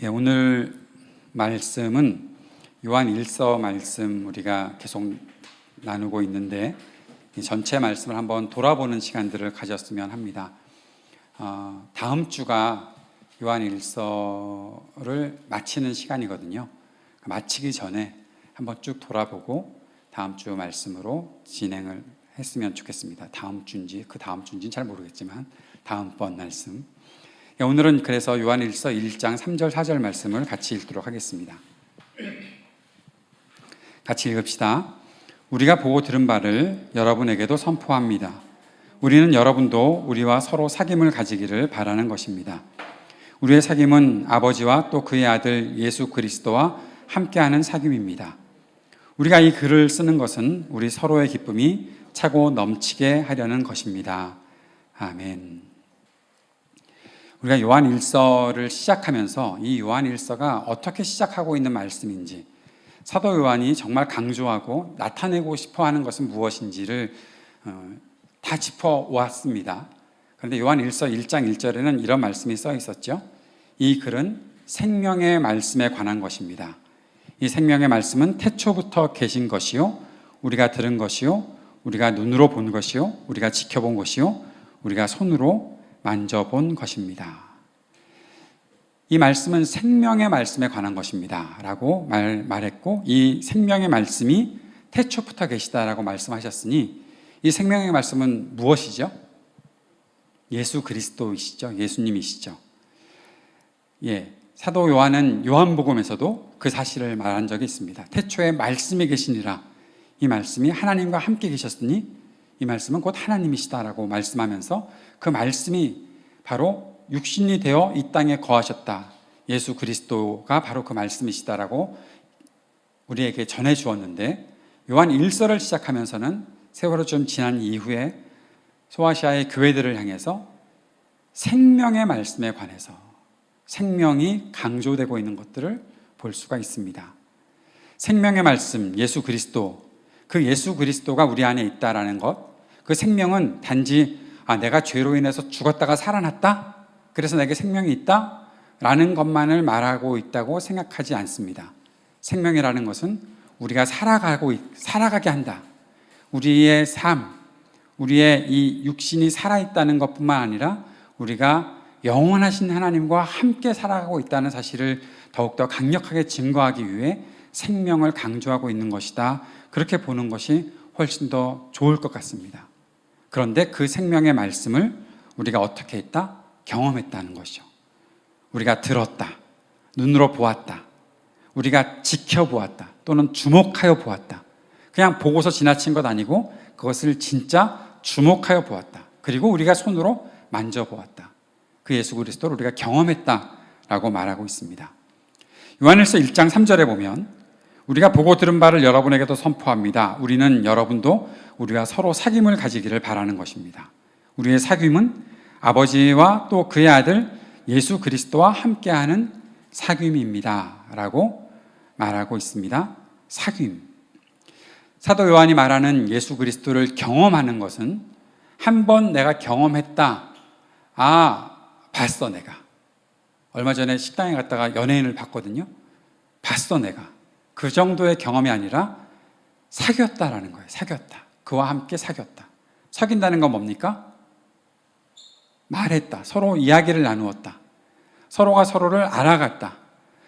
오늘 말씀은 요한 1서 말씀 우리가 계속 나누고 있는데 이 전체 말씀을 한번 돌아보는 시간들을 가졌으면 합니다. 다음 주가 요한 1서를 마치는 시간이거든요. 마치기 전에 한번 쭉 돌아보고 다음 주 말씀으로 진행을 했으면 좋겠습니다. 다음 주인지 그 다음 주인지는 잘 모르겠지만 다음번 말씀. 오늘은 그래서 요한 1서 1장 3절 4절 말씀을 같이 읽도록 하겠습니다. 같이 읽읍시다. 우리가 보고 들은 바를 여러분에게도 선포합니다. 우리는 여러분도 우리와 서로 사귐을 가지기를 바라는 것입니다. 우리의 사귐은 아버지와 또 그의 아들 예수 그리스도와 함께하는 사귐입니다. 우리가 이 글을 쓰는 것은 우리 서로의 기쁨이 차고 넘치게 하려는 것입니다. 아멘. 우리가 요한 1서를 시작하면서 이 요한 1서가 어떻게 시작하고 있는 말씀인지, 사도 요한이 정말 강조하고 나타내고 싶어하는 것은 무엇인지를 다 짚어왔습니다. 그런데 요한 1서 1장 1절에는 이런 말씀이 써 있었죠. 이 글은 생명의 말씀에 관한 것입니다. 이 생명의 말씀은 태초부터 계신 것이요, 우리가 들은 것이요, 우리가 눈으로 본 것이요, 우리가 지켜본 것이요, 우리가 손으로 만져본 것입니다. 이 말씀은 생명의 말씀에 관한 것입니다 라고 말했고, 이 생명의 말씀이 태초부터 계시다라고 말씀하셨으니 이 생명의 말씀은 무엇이죠? 예수 그리스도이시죠. 예수님이시죠. 사도 요한은 요한복음에서도 그 사실을 말한 적이 있습니다. 태초에 말씀이 계시니라. 이 말씀이 하나님과 함께 계셨으니 이 말씀은 곧 하나님이시다라고 말씀하면서 그 말씀이 바로 육신이 되어 이 땅에 거하셨다. 예수 그리스도가 바로 그 말씀이시다라고 우리에게 전해 주었는데, 요한 1서를 시작하면서는 세월이 좀 지난 이후에 소아시아의 교회들을 향해서 생명의 말씀에 관해서 생명이 강조되고 있는 것들을 볼 수가 있습니다. 생명의 말씀, 예수 그리스도, 그 예수 그리스도가 우리 안에 있다라는 것, 그 생명은 단지 내가 죄로 인해서 죽었다가 살아났다? 그래서 내게 생명이 있다? 라는 것만을 말하고 있다고 생각하지 않습니다. 생명이라는 것은 우리가 살아가게 한다. 우리의 삶, 우리의 이 육신이 살아있다는 것뿐만 아니라 우리가 영원하신 하나님과 함께 살아가고 있다는 사실을 더욱더 강력하게 증거하기 위해 생명을 강조하고 있는 것이다. 그렇게 보는 것이 훨씬 더 좋을 것 같습니다. 그런데 그 생명의 말씀을 우리가 어떻게 했다? 경험했다는 것이죠. 우리가 들었다, 눈으로 보았다, 우리가 지켜보았다, 또는 주목하여 보았다. 그냥 보고서 지나친 것 아니고 그것을 진짜 주목하여 보았다. 그리고 우리가 손으로 만져보았다. 그 예수 그리스도를 우리가 경험했다라고 말하고 있습니다. 요한일서 1장 3절에 보면 우리가 보고 들은 바를 여러분에게도 선포합니다. 우리는 여러분도 우리와 서로 사귐을 가지기를 바라는 것입니다. 우리의 사귐은 아버지와 또 그의 아들 예수 그리스도와 함께하는 사귐입니다 라고 말하고 있습니다. 사귐. 사도 요한이 말하는 예수 그리스도를 경험하는 것은 한 번 내가 경험했다. 봤어 내가. 얼마 전에 식당에 갔다가 연예인을 봤거든요. 봤어 내가. 그 정도의 경험이 아니라 사귀었다라는 거예요. 사귀었다. 그와 함께 사귀었다. 사귄다는 건 뭡니까? 말했다. 서로 이야기를 나누었다. 서로가 서로를 알아갔다.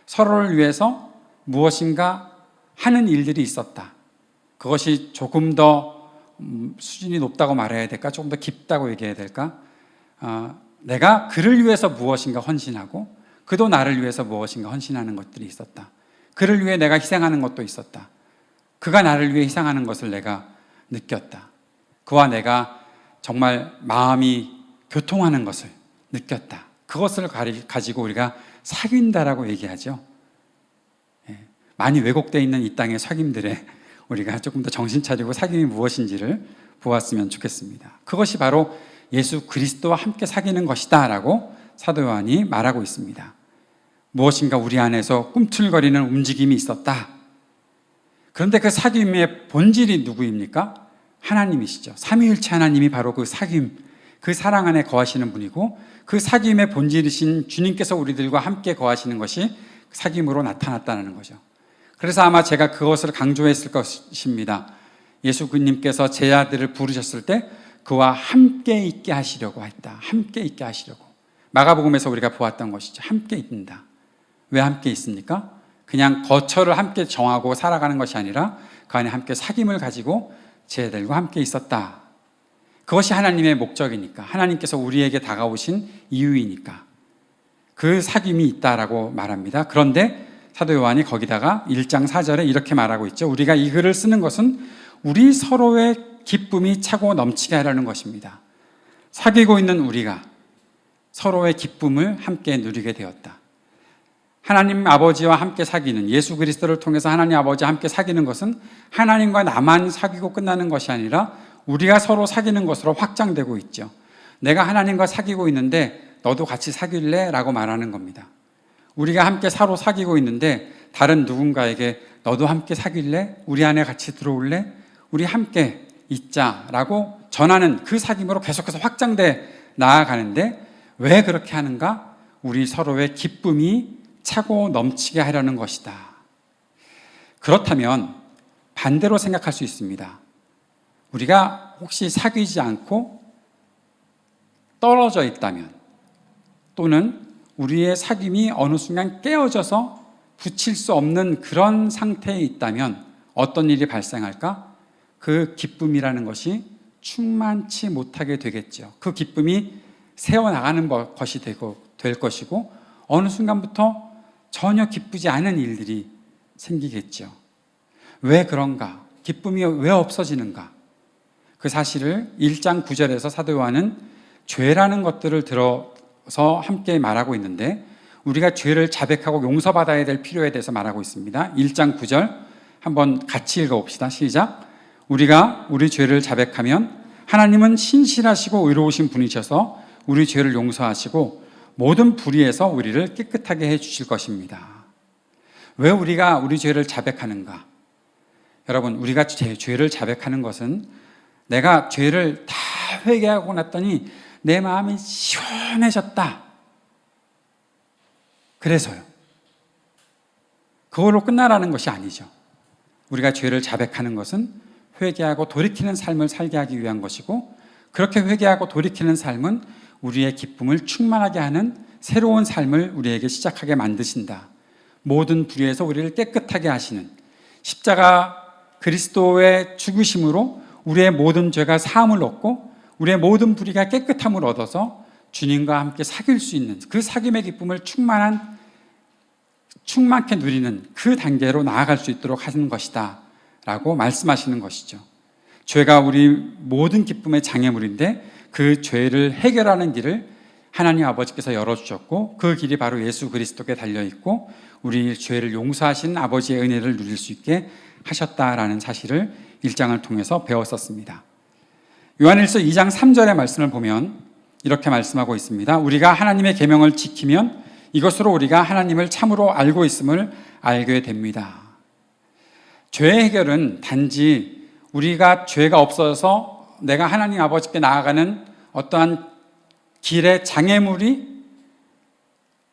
서로를 위해서 무엇인가 하는 일들이 있었다. 그것이 조금 더 수준이 높다고 말해야 될까? 조금 더 깊다고 얘기해야 될까? 내가 그를 위해서 무엇인가 헌신하고 그도 나를 위해서 무엇인가 헌신하는 것들이 있었다. 그를 위해 내가 희생하는 것도 있었다. 그가 나를 위해 희생하는 것을 내가 느꼈다. 그와 내가 정말 마음이 교통하는 것을 느꼈다. 그것을 가지고 우리가 사귄다라고 얘기하죠. 많이 왜곡되어 있는 이 땅의 사귐들에 우리가 조금 더 정신 차리고 사귐이 무엇인지를 보았으면 좋겠습니다. 그것이 바로 예수 그리스도와 함께 사귀는 것이다 라고 사도 요한이 말하고 있습니다. 무엇인가 우리 안에서 꿈틀거리는 움직임이 있었다. 그런데 그 사귐의 본질이 누구입니까? 하나님이시죠. 삼위일체 하나님이 바로 그 사귐, 그 사랑 안에 거하시는 분이고, 그 사귐의 본질이신 주님께서 우리들과 함께 거하시는 것이 사귐으로 나타났다는 거죠. 그래서 아마 제가 그것을 강조했을 것입니다. 예수님께서 제 아들을 부르셨을 때 그와 함께 있게 하시려고 했다. 함께 있게 하시려고. 마가복음에서 우리가 보았던 것이죠. 함께 있다. 왜 함께 있습니까? 그냥 거처를 함께 정하고 살아가는 것이 아니라 그 안에 함께 사귐을 가지고 제 아들과 함께 있었다. 그것이 하나님의 목적이니까, 하나님께서 우리에게 다가오신 이유이니까 그 사귐이 있다라고 말합니다. 그런데 사도 요한이 거기다가 1장 4절에 이렇게 말하고 있죠. 우리가 이 글을 쓰는 것은 우리 서로의 기쁨이 차고 넘치게 하려는 것입니다. 사귀고 있는 우리가 서로의 기쁨을 함께 누리게 되었다. 하나님 아버지와 함께 사귀는, 예수 그리스도를 통해서 하나님 아버지와 함께 사귀는 것은 하나님과 나만 사귀고 끝나는 것이 아니라 우리가 서로 사귀는 것으로 확장되고 있죠. 내가 하나님과 사귀고 있는데 너도 같이 사귈래? 라고 말하는 겁니다. 우리가 함께 서로 사귀고 있는데 다른 누군가에게 너도 함께 사귈래? 우리 안에 같이 들어올래? 우리 함께 있자라고 전하는 그 사귐으로 계속해서 확장돼 나아가는데, 왜 그렇게 하는가? 우리 서로의 기쁨이 차고 넘치게 하려는 것이다. 그렇다면 반대로 생각할 수 있습니다. 우리가 혹시 사귀지 않고 떨어져 있다면, 또는 우리의 사귐이 어느 순간 깨어져서 붙일 수 없는 그런 상태에 있다면 어떤 일이 발생할까? 그 기쁨이라는 것이 충만치 못하게 되겠죠. 그 기쁨이 새어나가는 것이 될 것이고, 어느 순간부터 전혀 기쁘지 않은 일들이 생기겠죠. 왜 그런가? 기쁨이 왜 없어지는가? 그 사실을 1장 9절에서 사도 요한은 죄라는 것들을 들어서 함께 말하고 있는데, 우리가 죄를 자백하고 용서받아야 될 필요에 대해서 말하고 있습니다. 1장 9절 한번 같이 읽어봅시다. 시작. 우리가 우리 죄를 자백하면 하나님은 신실하시고 의로우신 분이셔서 우리 죄를 용서하시고 모든 불의에서 우리를 깨끗하게 해주실 것입니다. 왜 우리가 우리 죄를 자백하는가? 여러분, 우리가 죄를 자백하는 것은 내가 죄를 다 회개하고 났더니 내 마음이 시원해졌다, 그래서요. 그걸로 끝나라는 것이 아니죠. 우리가 죄를 자백하는 것은 회개하고 돌이키는 삶을 살게 하기 위한 것이고, 그렇게 회개하고 돌이키는 삶은 우리의 기쁨을 충만하게 하는 새로운 삶을 우리에게 시작하게 만드신다. 모든 불의에서 우리를 깨끗하게 하시는, 십자가 그리스도의 죽으심으로 우리의 모든 죄가 사함을 얻고 우리의 모든 불의가 깨끗함을 얻어서 주님과 함께 사귈 수 있는 그 사귐의 기쁨을 충만케 누리는 그 단계로 나아갈 수 있도록 하는 것이다 라고 말씀하시는 것이죠. 죄가 우리 모든 기쁨의 장애물인데 그 죄를 해결하는 길을 하나님 아버지께서 열어주셨고, 그 길이 바로 예수 그리스도께 달려있고 우리 죄를 용서하신 아버지의 은혜를 누릴 수 있게 하셨다라는 사실을 1장을 통해서 배웠었습니다. 요한일서 2장 3절의 말씀을 보면 이렇게 말씀하고 있습니다. 우리가 하나님의 계명을 지키면 이것으로 우리가 하나님을 참으로 알고 있음을 알게 됩니다. 죄의 해결은 단지 우리가 죄가 없어서 내가 하나님 아버지께 나아가는 어떠한 길의 장애물이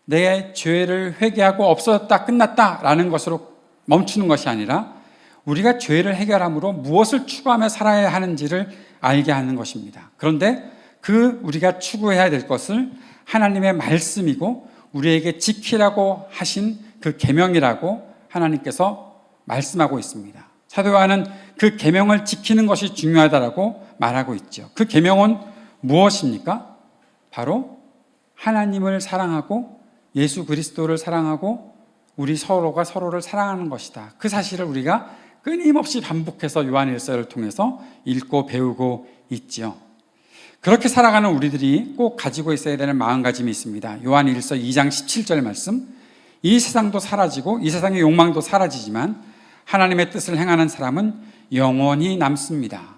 내 죄를 회개하고 없어졌다, 끝났다라는 것으로 멈추는 것이 아니라 우리가 죄를 해결함으로 무엇을 추구하며 살아야 하는지를 알게 하는 것입니다. 그런데 그 우리가 추구해야 될 것을 하나님의 말씀이고 우리에게 지키라고 하신 그 계명이라고 하나님께서 말씀하고 있습니다. 사도 요한은 그 계명을 지키는 것이 중요하다라고 말하고 있죠. 그 계명은 무엇입니까? 바로 하나님을 사랑하고 예수 그리스도를 사랑하고 우리 서로가 서로를 사랑하는 것이다. 그 사실을 우리가 끊임없이 반복해서 요한일서를 통해서 읽고 배우고 있죠. 그렇게 살아가는 우리들이 꼭 가지고 있어야 되는 마음가짐이 있습니다. 요한일서 2장 17절 말씀, 이 세상도 사라지고 이 세상의 욕망도 사라지지만 하나님의 뜻을 행하는 사람은 영원히 남습니다.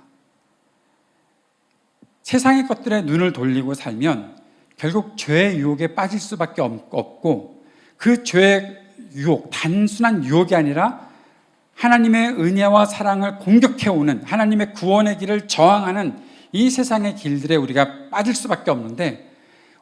세상의 것들에 눈을 돌리고 살면 결국 죄의 유혹에 빠질 수밖에 없고, 그 죄의 유혹, 단순한 유혹이 아니라 하나님의 은혜와 사랑을 공격해오는, 하나님의 구원의 길을 저항하는 이 세상의 길들에 우리가 빠질 수밖에 없는데,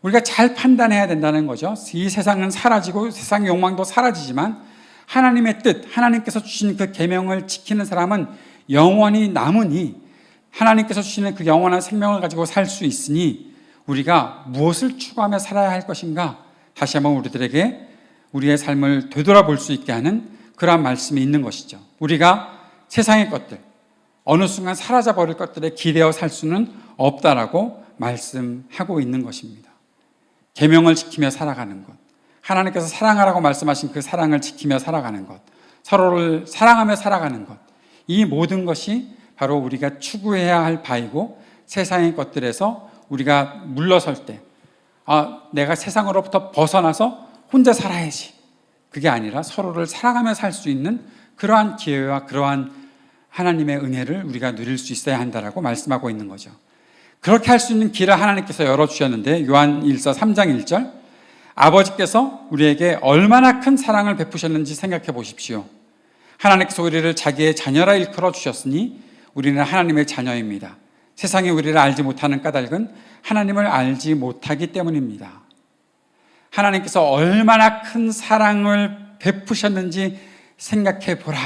우리가 잘 판단해야 된다는 거죠. 이 세상은 사라지고 세상의 욕망도 사라지지만 하나님의 뜻, 하나님께서 주신 그 계명을 지키는 사람은 영원히 남으니, 하나님께서 주시는 그 영원한 생명을 가지고 살 수 있으니 우리가 무엇을 추구하며 살아야 할 것인가, 다시 한번 우리들에게 우리의 삶을 되돌아볼 수 있게 하는 그러한 말씀이 있는 것이죠. 우리가 세상의 것들, 어느 순간 사라져버릴 것들에 기대어 살 수는 없다라고 말씀하고 있는 것입니다. 계명을 지키며 살아가는 것, 하나님께서 사랑하라고 말씀하신 그 사랑을 지키며 살아가는 것, 서로를 사랑하며 살아가는 것, 이 모든 것이 바로 우리가 추구해야 할 바이고, 세상의 것들에서 우리가 물러설 때 내가 세상으로부터 벗어나서 혼자 살아야지, 그게 아니라 서로를 사랑하며 살 수 있는 그러한 기회와 그러한 하나님의 은혜를 우리가 누릴 수 있어야 한다라고 말씀하고 있는 거죠. 그렇게 할 수 있는 길을 하나님께서 열어주셨는데, 요한일서 3장 1절, 아버지께서 우리에게 얼마나 큰 사랑을 베푸셨는지 생각해 보십시오. 하나님께서 우리를 자기의 자녀라 일컬어 주셨으니 우리는 하나님의 자녀입니다. 세상이 우리를 알지 못하는 까닭은 하나님을 알지 못하기 때문입니다. 하나님께서 얼마나 큰 사랑을 베푸셨는지 생각해 보라.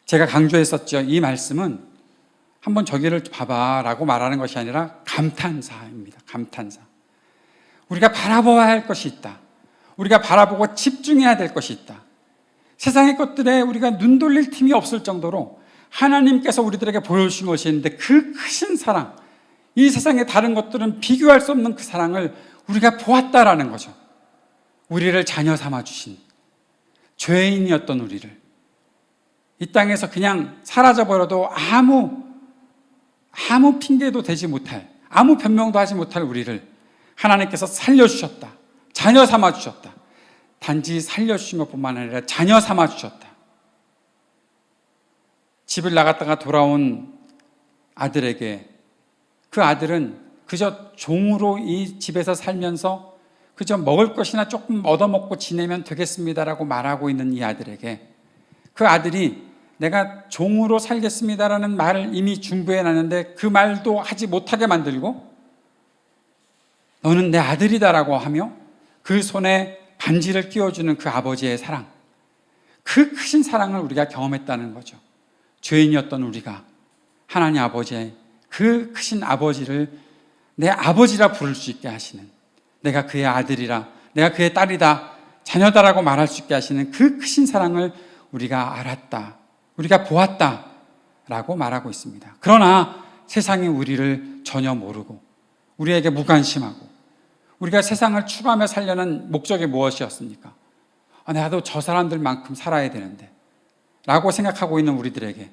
제가 강조했었죠. 이 말씀은 한번 저기를 봐봐 라고 말하는 것이 아니라 감탄사입니다. 감탄사. 우리가 바라보아야 할 것이 있다. 우리가 바라보고 집중해야 될 것이 있다. 세상의 것들에 우리가 눈 돌릴 틈이 없을 정도로 하나님께서 우리들에게 보여주신 것이 있는데, 그 크신 사랑, 이 세상의 다른 것들은 비교할 수 없는 그 사랑을 우리가 보았다라는 거죠. 우리를 자녀 삼아 주신, 죄인이었던 우리를 이 땅에서 그냥 사라져버려도 아무 핑계도 되지 못할, 아무 변명도 하지 못할 우리를 하나님께서 살려주셨다. 자녀 삼아주셨다. 단지 살려주신 것뿐만 아니라 자녀 삼아주셨다. 집을 나갔다가 돌아온 아들에게, 그 아들은 그저 종으로 이 집에서 살면서 그저 먹을 것이나 조금 얻어먹고 지내면 되겠습니다라고 말하고 있는 이 아들에게, 그 아들이 내가 종으로 살겠습니다라는 말을 이미 준비해 놨는데 그 말도 하지 못하게 만들고, 너는 내 아들이다라고 하며 그 손에 반지를 끼워주는 그 아버지의 사랑, 그 크신 사랑을 우리가 경험했다는 거죠. 죄인이었던 우리가 하나님 아버지의 그 크신 아버지를 내 아버지라 부를 수 있게 하시는, 내가 그의 아들이라, 내가 그의 딸이다, 자녀다라고 말할 수 있게 하시는 그 크신 사랑을 우리가 알았다, 우리가 보았다 라고 말하고 있습니다. 그러나 세상이 우리를 전혀 모르고 우리에게 무관심하고, 우리가 세상을 추구하며 살려는 목적이 무엇이었습니까? 나도 저 사람들만큼 살아야 되는데 라고 생각하고 있는 우리들에게,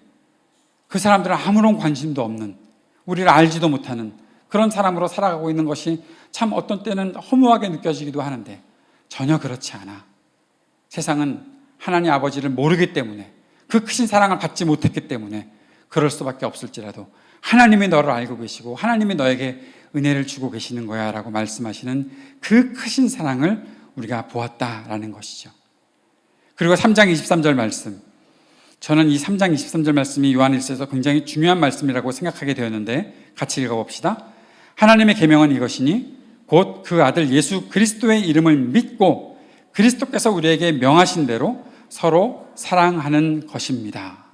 그 사람들은 아무런 관심도 없는, 우리를 알지도 못하는 그런 사람으로 살아가고 있는 것이 참 어떤 때는 허무하게 느껴지기도 하는데, 전혀 그렇지 않아. 세상은 하나님 아버지를 모르기 때문에, 그 크신 사랑을 받지 못했기 때문에 그럴 수밖에 없을지라도 하나님이 너를 알고 계시고 하나님이 너에게 은혜를 주고 계시는 거야 라고 말씀하시는 그 크신 사랑을 우리가 보았다라는 것이죠. 그리고 3장 23절 말씀, 저는 이 3장 23절 말씀이 요한일서에서 굉장히 중요한 말씀이라고 생각하게 되었는데, 같이 읽어봅시다. 하나님의 계명은 이것이니 곧 그 아들 예수 그리스도의 이름을 믿고 그리스도께서 우리에게 명하신 대로 서로 사랑하는 것입니다.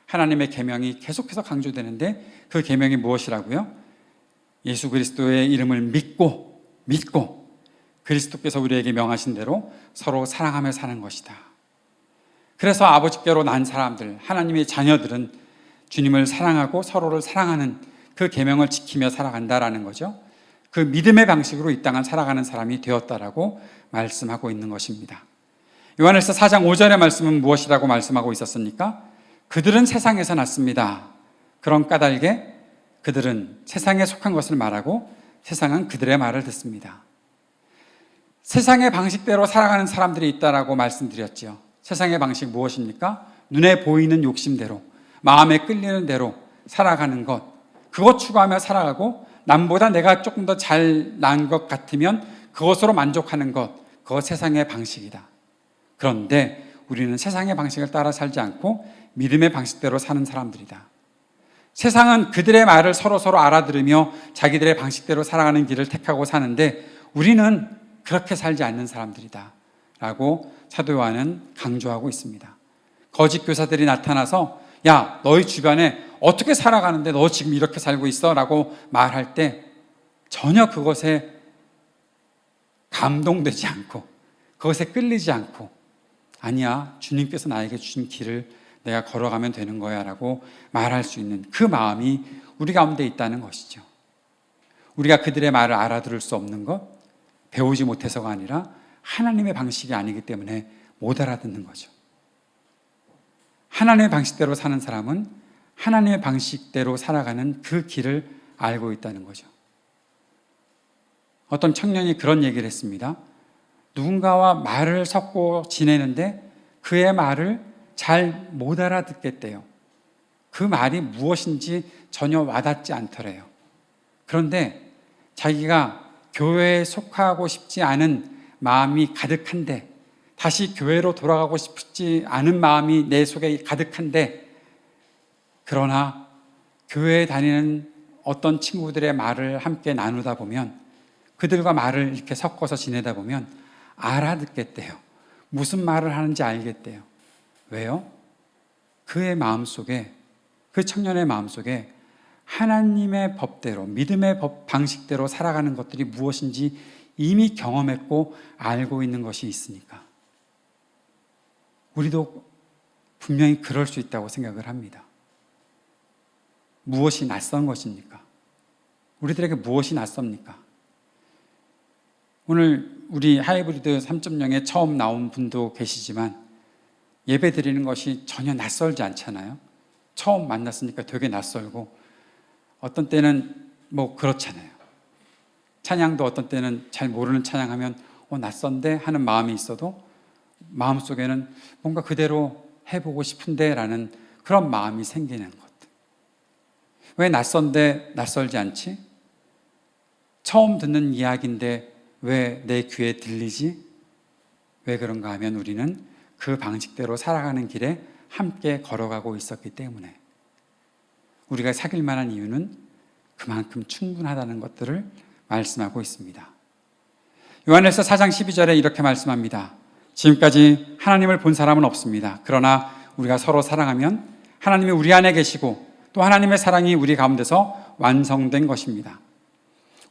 하나님의 계명이 계속해서 강조되는데, 그 계명이 무엇이라고요? 예수 그리스도의 이름을 믿고 그리스도께서 우리에게 명하신 대로 서로 사랑하며 사는 것이다. 그래서 아버지께로 난 사람들, 하나님의 자녀들은 주님을 사랑하고 서로를 사랑하는 그 계명을 지키며 살아간다라는 거죠. 그 믿음의 방식으로 이 땅을 살아가는 사람이 되었다라고 말씀하고 있는 것입니다. 요한일서 4장 5절의 말씀은 무엇이라고 말씀하고 있었습니까? 그들은 세상에서 났습니다. 그런 까닭에 그들은 세상에 속한 것을 말하고 세상은 그들의 말을 듣습니다. 세상의 방식대로 살아가는 사람들이 있다라고 말씀드렸죠. 세상의 방식 무엇입니까? 눈에 보이는 욕심대로, 마음에 끌리는 대로 살아가는 것, 그것 추구하며 살아가고, 남보다 내가 조금 더 잘난 것 같으면 그것으로 만족하는 것, 그것 세상의 방식이다. 그런데 우리는 세상의 방식을 따라 살지 않고 믿음의 방식대로 사는 사람들이다. 세상은 그들의 말을 서로 알아들으며 자기들의 방식대로 살아가는 길을 택하고 사는데 우리는 그렇게 살지 않는 사람들이다 라고 사도 요한은 강조하고 있습니다. 거짓 교사들이 나타나서 야, 너희 주변에 어떻게 살아가는데 너 지금 이렇게 살고 있어? 라고 말할 때 전혀 그것에 감동되지 않고 그것에 끌리지 않고 아니야, 주님께서 나에게 주신 길을 내가 걸어가면 되는 거야 라고 말할 수 있는 그 마음이 우리 가운데 있다는 것이죠. 우리가 그들의 말을 알아들을 수 없는 것, 배우지 못해서가 아니라 하나님의 방식이 아니기 때문에 못 알아듣는 거죠. 하나님의 방식대로 사는 사람은 하나님의 방식대로 살아가는 그 길을 알고 있다는 거죠. 어떤 청년이 그런 얘기를 했습니다. 누군가와 말을 섞고 지내는데 그의 말을 잘 못 알아듣겠대요. 그 말이 무엇인지 전혀 와닿지 않더래요. 그런데 자기가 교회에 속하고 싶지 않은 마음이 가득한데 다시 교회로 돌아가고 싶지 않은 마음이 내 속에 가득한데 그러나 교회에 다니는 어떤 친구들의 말을 함께 나누다 보면 그들과 말을 이렇게 섞어서 지내다 보면 알아듣겠대요. 무슨 말을 하는지 알겠대요. 왜요? 그의 마음속에, 그 청년의 마음속에 하나님의 법대로, 믿음의 법 방식대로 살아가는 것들이 무엇인지 이미 경험했고 알고 있는 것이 있으니까. 우리도 분명히 그럴 수 있다고 생각을 합니다. 무엇이 낯선 것입니까? 우리들에게 무엇이 낯섭니까? 오늘 우리 하이브리드 3.0에 처음 나온 분도 계시지만 예배 드리는 것이 전혀 낯설지 않잖아요. 처음 만났으니까 되게 낯설고 어떤 때는 뭐 그렇잖아요. 찬양도 어떤 때는 잘 모르는 찬양하면 낯선데 하는 마음이 있어도 마음속에는 뭔가 그대로 해보고 싶은데 라는 그런 마음이 생기는 것. 왜 낯선데 낯설지 않지? 처음 듣는 이야기인데 왜 내 귀에 들리지? 왜 그런가 하면 우리는 그 방식대로 살아가는 길에 함께 걸어가고 있었기 때문에 우리가 사귈 만한 이유는 그만큼 충분하다는 것들을 말씀하고 있습니다. 요한일서 4장 12절에 이렇게 말씀합니다. 지금까지 하나님을 본 사람은 없습니다. 그러나 우리가 서로 사랑하면 하나님이 우리 안에 계시고 또 하나님의 사랑이 우리 가운데서 완성된 것입니다.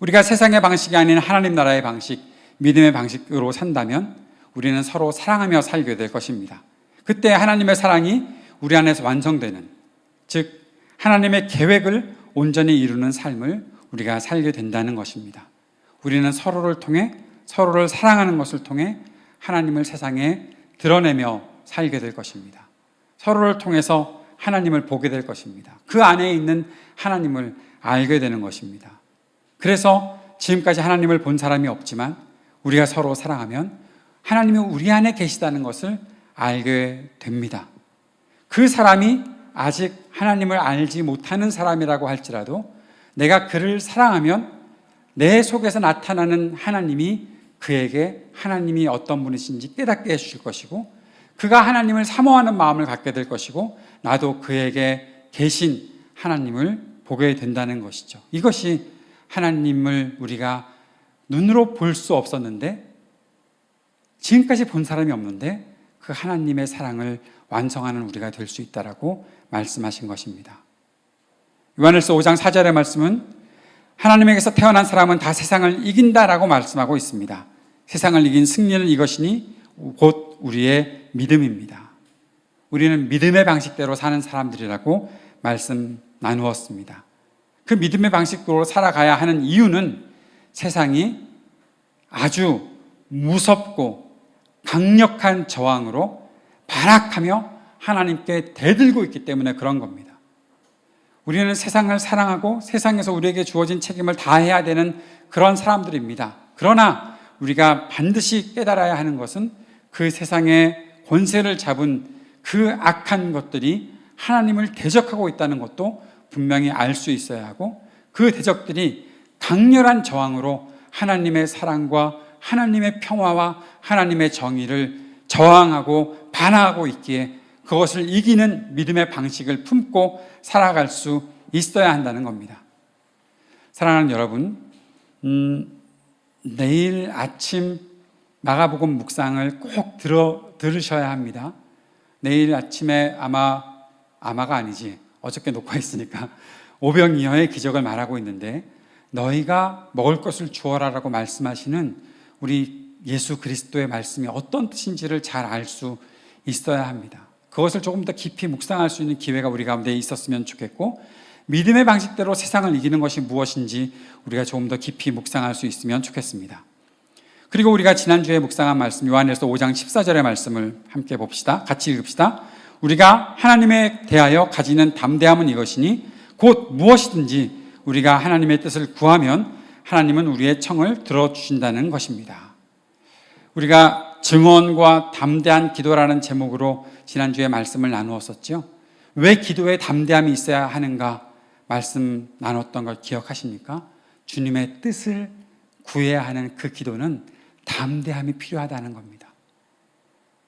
우리가 세상의 방식이 아닌 하나님 나라의 방식, 믿음의 방식으로 산다면 우리는 서로 사랑하며 살게 될 것입니다. 그때 하나님의 사랑이 우리 안에서 완성되는, 즉 하나님의 계획을 온전히 이루는 삶을 우리가 살게 된다는 것입니다. 우리는 서로를 통해, 서로를 사랑하는 것을 통해 하나님을 세상에 드러내며 살게 될 것입니다. 서로를 통해서 하나님을 보게 될 것입니다. 그 안에 있는 하나님을 알게 되는 것입니다. 그래서 지금까지 하나님을 본 사람이 없지만 우리가 서로 사랑하면 하나님이 우리 안에 계시다는 것을 알게 됩니다. 그 사람이 아직 하나님을 알지 못하는 사람이라고 할지라도 내가 그를 사랑하면 내 속에서 나타나는 하나님이 그에게 하나님이 어떤 분이신지 깨닫게 해주실 것이고 그가 하나님을 사모하는 마음을 갖게 될 것이고 나도 그에게 계신 하나님을 보게 된다는 것이죠. 이것이 하나님을 우리가 눈으로 볼 수 없었는데 지금까지 본 사람이 없는데 그 하나님의 사랑을 완성하는 우리가 될 수 있다라고 말씀하신 것입니다. 요한일서 5장 4절의 말씀은 하나님에게서 태어난 사람은 다 세상을 이긴다라고 말씀하고 있습니다. 세상을 이긴 승리는 이것이니 곧 우리의 믿음입니다. 우리는 믿음의 방식대로 사는 사람들이라고 말씀 나누었습니다. 그 믿음의 방식으로 살아가야 하는 이유는 세상이 아주 무섭고 강력한 저항으로 발악하며 하나님께 대들고 있기 때문에 그런 겁니다. 우리는 세상을 사랑하고 세상에서 우리에게 주어진 책임을 다해야 되는 그런 사람들입니다. 그러나 우리가 반드시 깨달아야 하는 것은 그 세상의 권세를 잡은 그 악한 것들이 하나님을 대적하고 있다는 것도 분명히 알 수 있어야 하고 그 대적들이 강렬한 저항으로 하나님의 사랑과 하나님의 평화와 하나님의 정의를 저항하고 반항하고 있기에 그것을 이기는 믿음의 방식을 품고 살아갈 수 있어야 한다는 겁니다. 사랑하는 여러분, 내일 아침 마가복음 묵상을 꼭 들으셔야 합니다. 내일 아침에 아마가 아니지, 어저께 녹화했으니까 오병이어의 기적을 말하고 있는데, 너희가 먹을 것을 주어라라고 말씀하시는 우리 예수 그리스도의 말씀이 어떤 뜻인지를 잘 알 수 있어야 합니다. 그것을 조금 더 깊이 묵상할 수 있는 기회가 우리 가운데 있었으면 좋겠고, 믿음의 방식대로 세상을 이기는 것이 무엇인지 우리가 조금 더 깊이 묵상할 수 있으면 좋겠습니다. 그리고 우리가 지난주에 묵상한 말씀, 요한일서 5장 14절의 말씀을 함께 봅시다. 같이 읽읍시다. 우리가 하나님에 대하여 가지는 담대함은 이것이니 곧 무엇이든지 우리가 하나님의 뜻을 구하면 하나님은 우리의 청을 들어주신다는 것입니다. 우리가 증언과 담대한 기도라는 제목으로 지난주에 말씀을 나누었었죠. 왜 기도에 담대함이 있어야 하는가 말씀 나눴던 걸 기억하십니까? 주님의 뜻을 구해야 하는 그 기도는 담대함이 필요하다는 겁니다.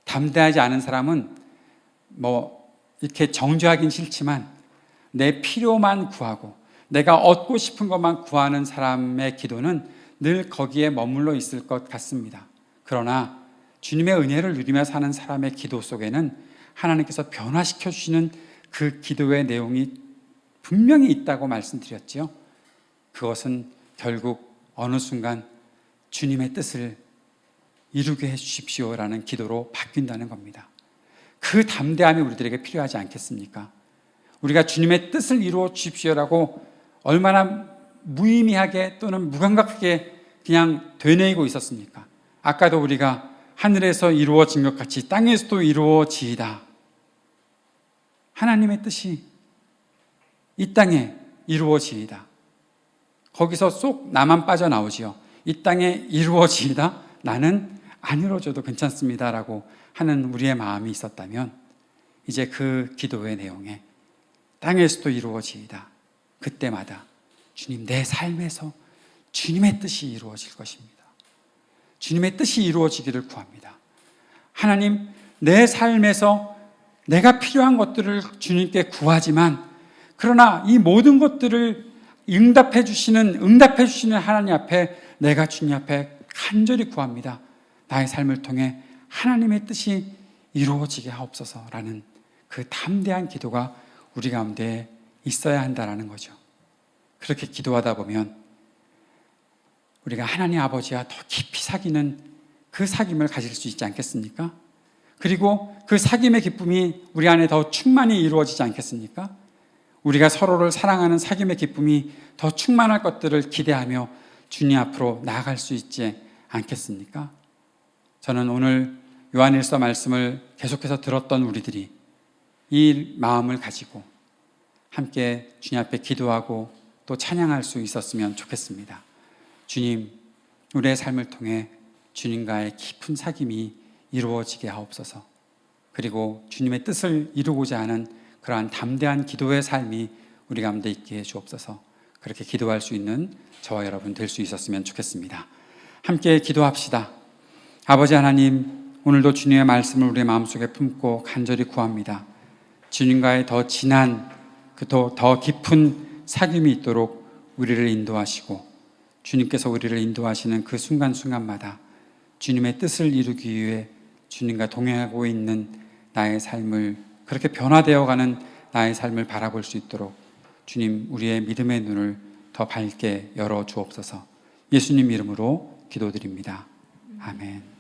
담대하지 않은 사람은 이렇게 정죄하긴 싫지만 내 필요만 구하고 내가 얻고 싶은 것만 구하는 사람의 기도는 늘 거기에 머물러 있을 것 같습니다. 그러나 주님의 은혜를 누리며 사는 사람의 기도 속에는 하나님께서 변화시켜 주시는 그 기도의 내용이 분명히 있다고 말씀드렸죠. 그것은 결국 어느 순간 주님의 뜻을 이루게 해 주십시오라는 기도로 바뀐다는 겁니다. 그 담대함이 우리들에게 필요하지 않겠습니까? 우리가 주님의 뜻을 이루어 주십시오라고 얼마나 무의미하게 또는 무감각하게 그냥 되뇌이고 있었습니까? 아까도 우리가 하늘에서 이루어진 것 같이 땅에서도 이루어지이다. 하나님의 뜻이 이 땅에 이루어지이다. 거기서 쏙 나만 빠져나오지요. 이 땅에 이루어지이다. 나는 안 이루어져도 괜찮습니다라고 하는 우리의 마음이 있었다면 이제 그 기도의 내용에 땅에서도 이루어지이다. 그때마다 주님, 내 삶에서 주님의 뜻이 이루어질 것입니다. 주님의 뜻이 이루어지기를 구합니다. 하나님, 내 삶에서 내가 필요한 것들을 주님께 구하지만 그러나 이 모든 것들을 응답해 주시는 하나님 앞에 내가 주님 앞에 간절히 구합니다. 나의 삶을 통해 하나님의 뜻이 이루어지게 하옵소서라는 그 담대한 기도가 우리 가운데 있어야 한다는 거죠. 그렇게 기도하다 보면 우리가 하나님 아버지와 더 깊이 사귀는 그 사귐을 가질 수 있지 않겠습니까? 그리고 그 사귐의 기쁨이 우리 안에 더 충만히 이루어지지 않겠습니까? 우리가 서로를 사랑하는 사귐의 기쁨이 더 충만할 것들을 기대하며 주님 앞으로 나아갈 수 있지 않겠습니까? 저는 오늘 요한일서 말씀을 계속해서 들었던 우리들이 이 마음을 가지고 함께 주님 앞에 기도하고 또 찬양할 수 있었으면 좋겠습니다. 주님, 우리의 삶을 통해 주님과의 깊은 사귐이 이루어지게 하옵소서. 그리고 주님의 뜻을 이루고자 하는 그러한 담대한 기도의 삶이 우리 가운데 있게 해 주옵소서. 그렇게 기도할 수 있는 저와 여러분 될 수 있었으면 좋겠습니다. 함께 기도합시다. 아버지 하나님, 오늘도 주님의 말씀을 우리의 마음속에 품고 간절히 구합니다. 주님과의 더 진한 더 깊은 사귐이 있도록 우리를 인도하시고 주님께서 우리를 인도하시는 그 순간순간마다 주님의 뜻을 이루기 위해 주님과 동행하고 있는 나의 삶을, 그렇게 변화되어가는 나의 삶을 바라볼 수 있도록 주님, 우리의 믿음의 눈을 더 밝게 열어 주옵소서. 예수님 이름으로 기도드립니다. 아멘.